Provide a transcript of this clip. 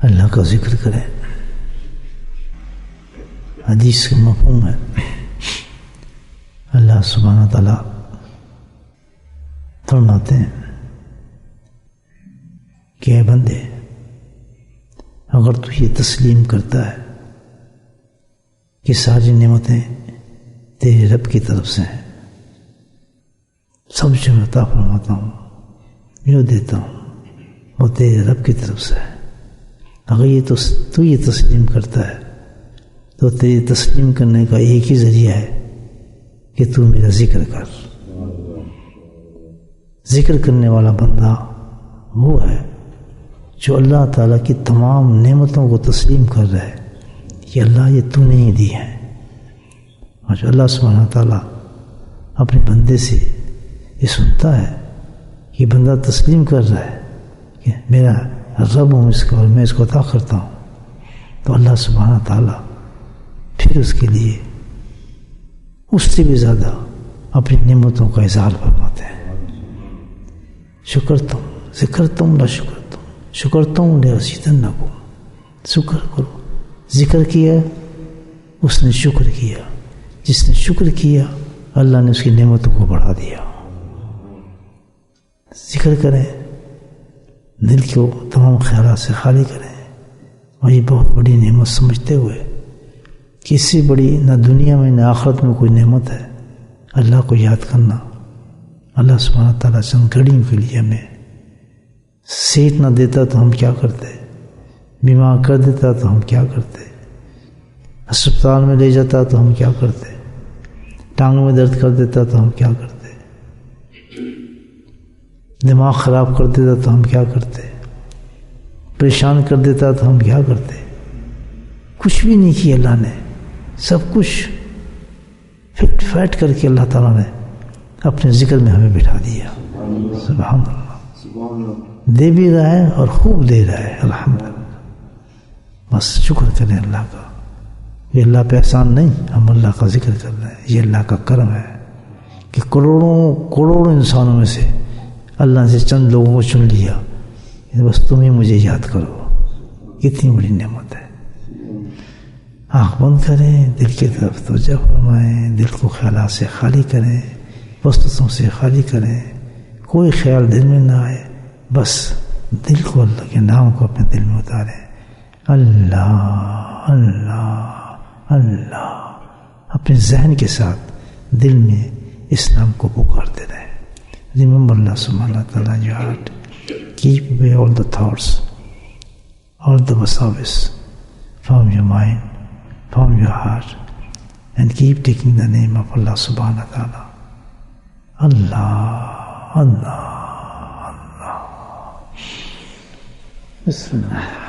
اللہ کا ذکر کریں. حدیث کا مفہوم ہے اللہ سبحانہ تعالیٰ فرماتے ہیں کہ اے بندے اگر تو یہ تسلیم کرتا ہے کہ ساری نعمتیں تیرے رب کی طرف سے ہیں، سب جو عطا فرماتا ہوں جو دیتا ہوں وہ تیرے رب کی طرف سے ہے، اگر تو یہ تسلیم کرتا ہے تو تیری تسلیم کرنے کا ایک ہی ذریعہ ہے کہ تو میرا ذکر کر. ذکر کرنے والا بندہ وہ ہے جو اللہ تعالیٰ کی تمام نعمتوں کو تسلیم کر رہا ہے کہ اللہ یہ تو نے ہی دی ہے. اور جو اللہ سبحانہ تعالیٰ اپنے بندے سے یہ سنتا ہے کہ بندہ تسلیم کر رہا ہے کہ میرا رب ہوں اس کا اور میں اس کو عطا کرتا ہوں، تو اللہ سبحانہ تعالیٰ پھر اس کے لیے اس سے بھی زیادہ اپنی نعمتوں کا اظہار فرماتے ہیں. شکرتم ذکرتم لا شکرتم شکرتم لأزیدنکم. شکر کرو، ذکر کیا اس نے شکر کیا، جس نے شکر کیا اللہ نے اس کی نعمتوں کو بڑھا دیا. ذکر کریں، دل کو تمام خیالات سے خالی کریں، اور یہ بہت بڑی نعمت سمجھتے ہوئے کہ اس سے بڑی نہ دنیا میں نہ آخرت میں کوئی نعمت ہے اللہ کو یاد کرنا. اللہ سبحانہ تعالیٰ چند گھڑیوں کے لیے ہمیں صحت نہ دیتا تو ہم کیا کرتے، بیمار کر دیتا تو ہم کیا کرتے، ہسپتال میں لے جاتا تو ہم کیا کرتے، ٹانگوں میں درد کر دیتا تو ہم کیا کرتے، دماغ خراب کر دیتا تو ہم کیا کرتے، پریشان کر دیتا تو ہم کیا کرتے. کچھ بھی نہیں کیا اللہ نے، سب کچھ فٹ فیٹ کر کے اللہ تعالیٰ نے اپنے ذکر میں ہمیں بٹھا دیا. سبحان اللہ، دے بھی رہا ہے اور خوب دے رہا ہے الحمدللہ. بس شکر کریں اللہ کا. یہ اللہ پہ احسان نہیں، ہم اللہ کا ذکر کر رہے ہیں، یہ اللہ کا کرم ہے کہ کروڑوں انسانوں میں سے اللہ نے چند لوگوں کو چن لیا. بس تم ہی مجھے یاد کرو، کتنی بڑی نعمت ہے. آنکھ بند کریں، دل کی طرف توجہ فرمائیں، دل کو خیالات سے خالی کریں، وسوسوں سے خالی کریں، کوئی خیال دل میں نہ آئے، بس دل کو اللہ کے نام کو اپنے دل میں اتاریں. اللہ اللہ اللہ، اپنے ذہن کے ساتھ دل میں اس نام کو پکارتے رہیں. Remember Allah subhanahu wa ta'ala in your heart. Keep away all the thoughts, all the wasawis from your mind, from your heart, and keep taking the name of Allah subhanahu wa ta'ala. Allah, Allah, Allah. Bismillah.